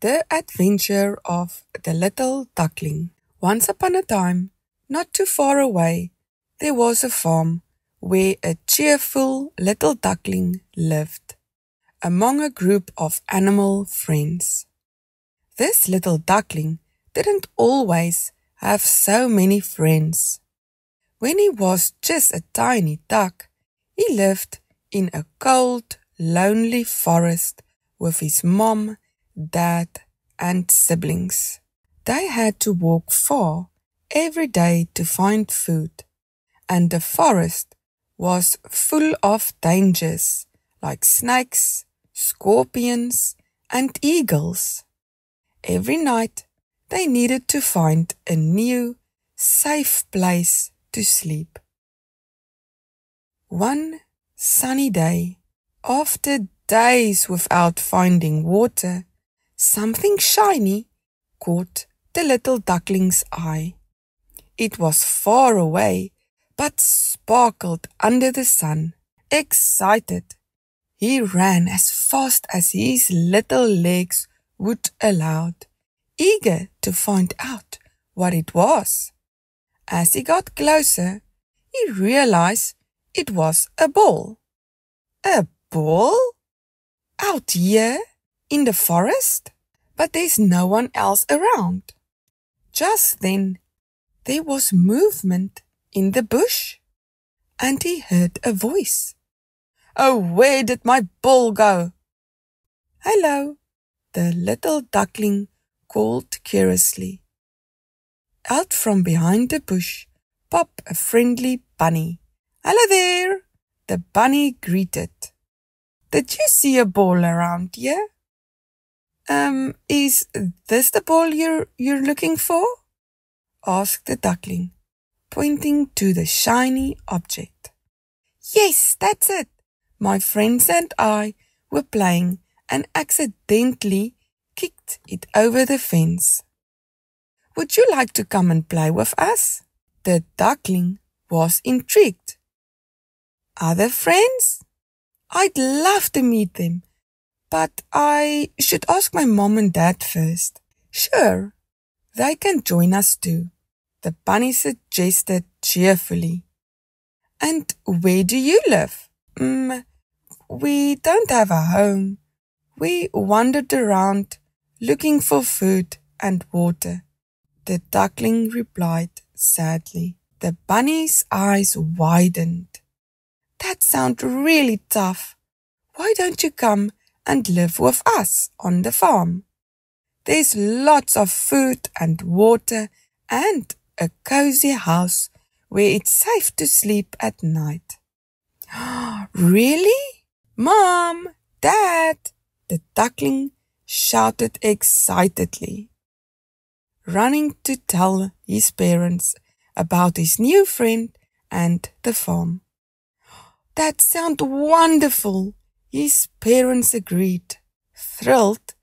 The Adventure of the Little Duckling. Once upon a time, not too far away, there was a farm where a cheerful little duckling lived, among a group of animal friends. This little duckling didn't always have so many friends. When he was just a tiny duck, he lived in a cold, lonely forest with his mom, dad, and siblings. They had to walk far every day to find food, and the forest was full of dangers like snakes, scorpions, and eagles. Every night they needed to find a new, safe place to sleep. One sunny day, after days without finding water, something shiny caught the little duckling's eye. It was far away, but sparkled under the sun. Excited, he ran as fast as his little legs would allow, eager to find out what it was. As he got closer, he realized it was a ball. A ball? Out here in the forest? But there's no one else around. Just then, there was movement in the bush, and he heard a voice. "Oh, where did my ball go?" "Hello," the little duckling called curiously. Out from behind the bush popped a friendly bunny. "Hello there," the bunny greeted. "Did you see a ball around here?" Is this the ball you're looking for?" asked the duckling, pointing to the shiny object. "Yes, that's it. My friends and I were playing and accidentally kicked it over the fence. Would you like to come and play with us?" The duckling was intrigued. "Other friends? I'd love to meet them, but I should ask my mom and dad first." "Sure, they can join us too," the bunny suggested cheerfully. "And where do you live?" We don't have a home. We wandered around looking for food and water," the duckling replied sadly. The bunny's eyes widened. "That sounds really tough. Why don't you come and live with us on the farm? There's lots of food and water and a cozy house where it's safe to sleep at night." "Really? Mom, Dad," the duckling shouted excitedly, running to tell his parents about his new friend and the farm. "That sounds wonderful," his parents agreed, thrilled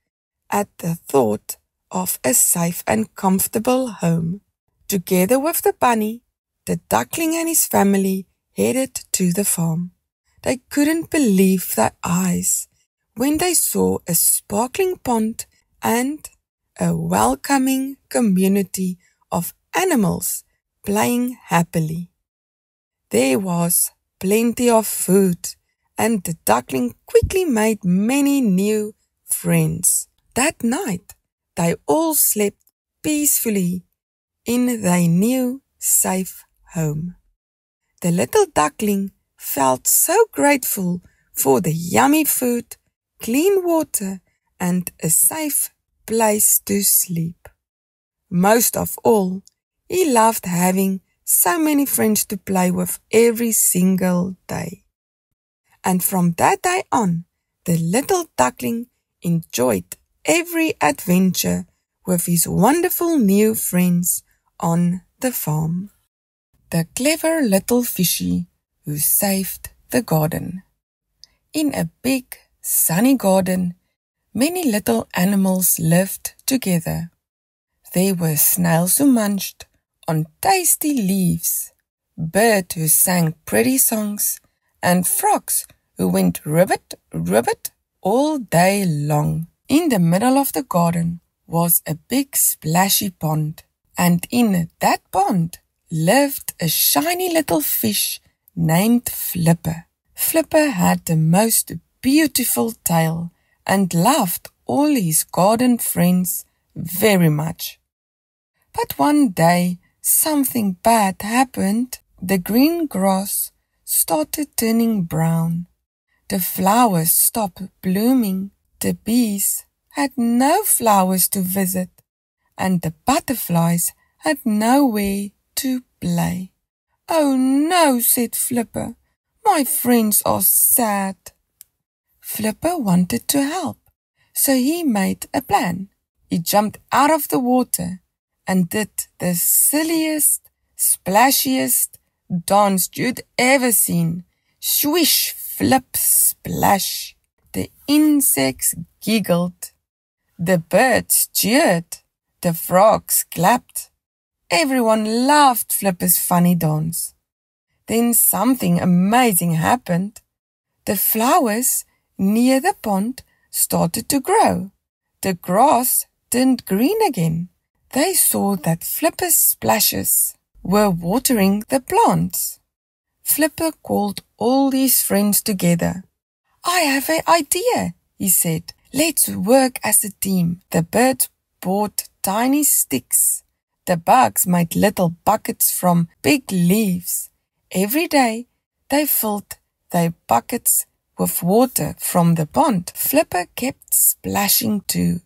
at the thought of a safe and comfortable home. Together with the bunny, the duckling and his family headed to the farm. They couldn't believe their eyes when they saw a sparkling pond and a welcoming community of animals playing happily. There was plenty of food, and the duckling quickly made many new friends. That night, they all slept peacefully in their new, safe home. The little duckling felt so grateful for the yummy food, clean water, and a safe place to sleep. Most of all, he loved having so many friends to play with every single day. And from that day on, the little duckling enjoyed every adventure with his wonderful new friends on the farm. The clever little fishy who saved the garden. In a big, sunny garden, many little animals lived together. There were snails who munched on tasty leaves, birds who sang pretty songs, and frogs who went ribbit, ribbit all day long. In the middle of the garden was a big splashy pond, and in that pond lived a shiny little fish named Flipper. Flipper had the most beautiful tail and loved all his garden friends very much. But one day something bad happened. The green grass started turning brown. The flowers stopped blooming. The bees had no flowers to visit, and the butterflies had nowhere to play. "Oh no," said Flipper. "My friends are sad." Flipper wanted to help, so he made a plan. He jumped out of the water and did the silliest, splashiest dance you'd ever seen. Swish, flip, splash. The insects giggled. The birds cheered. The frogs clapped. Everyone loved Flipper's funny dance. Then something amazing happened. The flowers near the pond started to grow. The grass turned green again. They saw that Flipper's splashes were watering the plants. Flipper called all his friends together. "I have an idea," he said. "Let's work as a team." The birds brought tiny sticks. The bugs made little buckets from big leaves. Every day they filled their buckets with water from the pond. Flipper kept splashing too.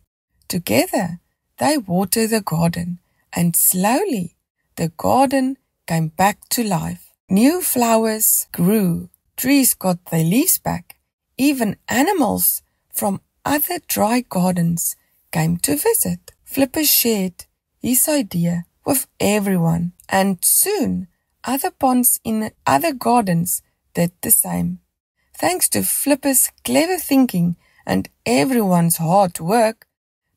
Together they watered the garden, and slowly the garden came back to life. New flowers grew. Trees got their leaves back. Even animals from other dry gardens came to visit. Flipper shared his idea with everyone, and soon other ponds in other gardens did the same. Thanks to Flipper's clever thinking and everyone's hard work,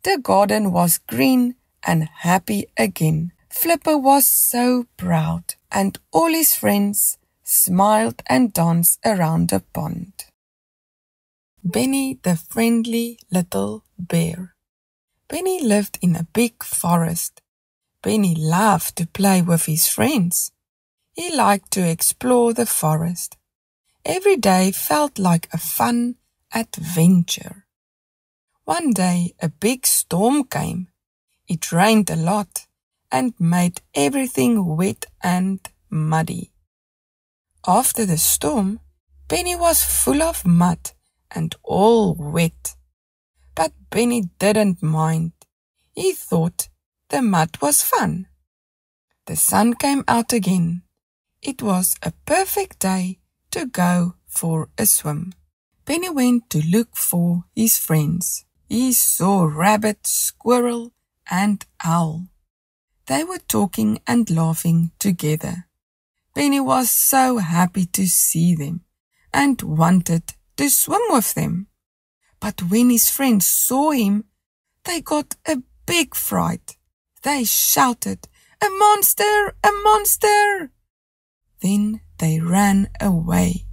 the garden was green and happy again. Flipper was so proud, and all his friends smiled and danced around the pond. Benny the friendly little bear. Benny lived in a big forest. Benny loved to play with his friends. He liked to explore the forest. Every day felt like a fun adventure. One day a big storm came. It rained a lot and made everything wet and muddy. After the storm, Benny was full of mud and all wet. But Benny didn't mind. He thought the mud was fun. The sun came out again. It was a perfect day to go for a swim. Benny went to look for his friends. He saw Rabbit, Squirrel, and Owl. They were talking and laughing together. Benny was so happy to see them and wanted to swim with them. But when his friends saw him, they got a big fright. They shouted, "A monster! A monster!" Then they ran away.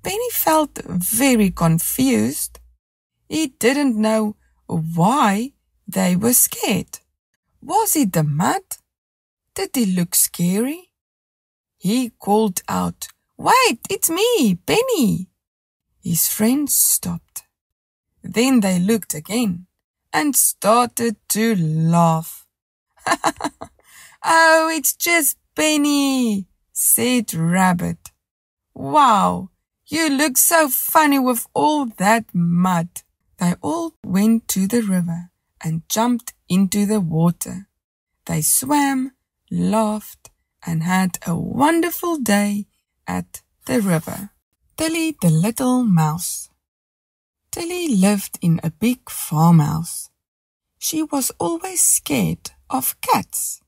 Benny felt very confused. He didn't know why they were scared. Was it the mud? Did he look scary? He called out, "Wait, it's me, Benny." His friends stopped. Then they looked again and started to laugh. "Oh, it's just Benny," said Rabbit. "Wow, you look so funny with all that mud." They all went to the river and jumped into the water. They swam, laughed, and had a wonderful day at the river. Tilly the little mouse. Tilly lived in a big farmhouse. She was always scared of cats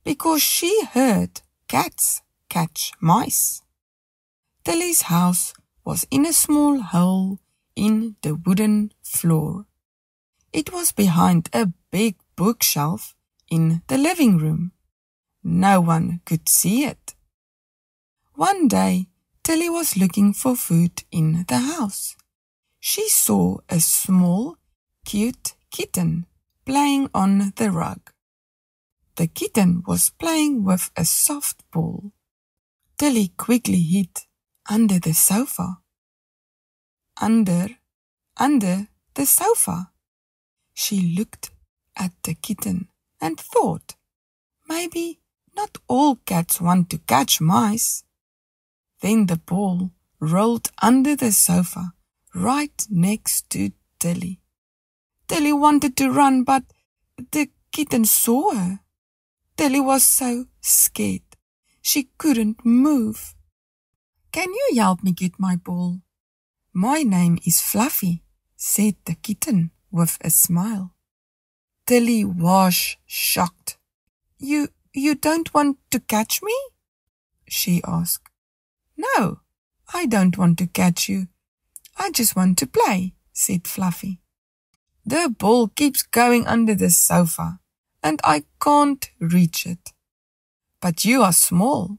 because she heard cats catch mice. Tilly's house was in a small hole in the wooden floor. It was behind a big bookshelf in the living room. No one could see it. One day, Tilly was looking for food in the house. She saw a small, cute kitten playing on the rug. The kitten was playing with a soft ball. Tilly quickly hid under the sofa. Under the sofa. She looked at the kitten and thought, maybe not all cats want to catch mice. Then the ball rolled under the sofa right next to Tilly. Tilly wanted to run, but the kitten saw her. Tilly was so scared. She couldn't move. Can you help me get my ball? My name is Fluffy, said the kitten with a smile. Tilly was shocked. You don't want to catch me? She asked. No, I don't want to catch you. I just want to play, said Fluffy. The ball keeps going under the sofa, and I can't reach it. But you are small.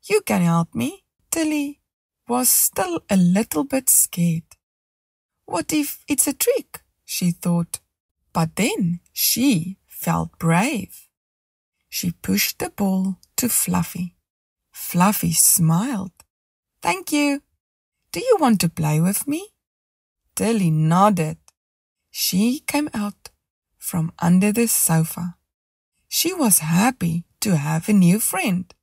You can help me. Tilly was still a little bit scared. What if it's a trick? She thought. But then she felt brave. She pushed the ball to Fluffy. Fluffy smiled. Thank you. Do you want to play with me? Tilly nodded. She came out from under the sofa. She was happy to have a new friend.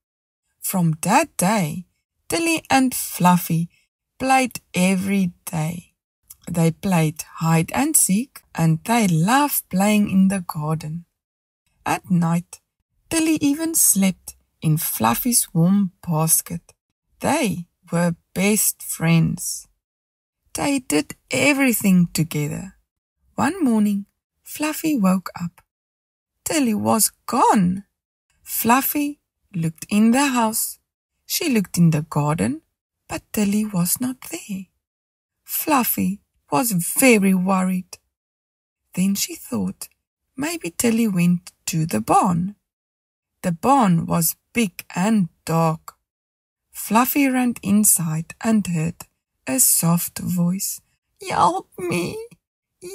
From that day, Tilly and Fluffy played every day. They played hide and seek, and they loved playing in the garden. At night, Tilly even slept in Fluffy's warm basket. They were best friends. They did everything together. One morning, Fluffy woke up. Tilly was gone. Fluffy looked in the house. She looked in the garden, but Tilly was not there. Fluffy was very worried. Then she thought maybe Tilly went to the barn. The barn was big and dark. Fluffy ran inside and heard a soft voice. Help me!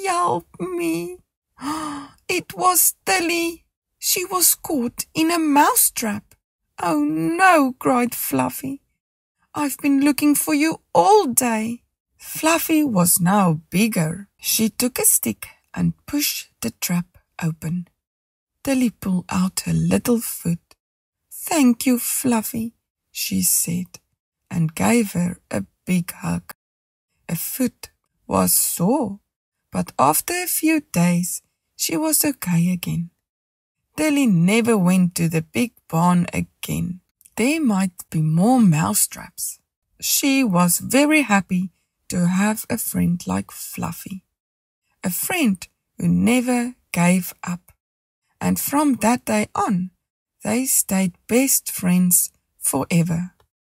Help me! It was Tilly. She was caught in a mousetrap. Oh no, cried Fluffy. I've been looking for you all day. Fluffy was now bigger. She took a stick and pushed the trap open. Tilly pulled out her little foot. Thank you, Fluffy, she said, and gave her a big hug. Her foot was sore, but after a few days she was okay again. Tilly never went to the big barn again. There might be more mousetraps. She was very happy to have a friend like Fluffy, a friend who never gave up. And from that day on, they stayed best friends forever.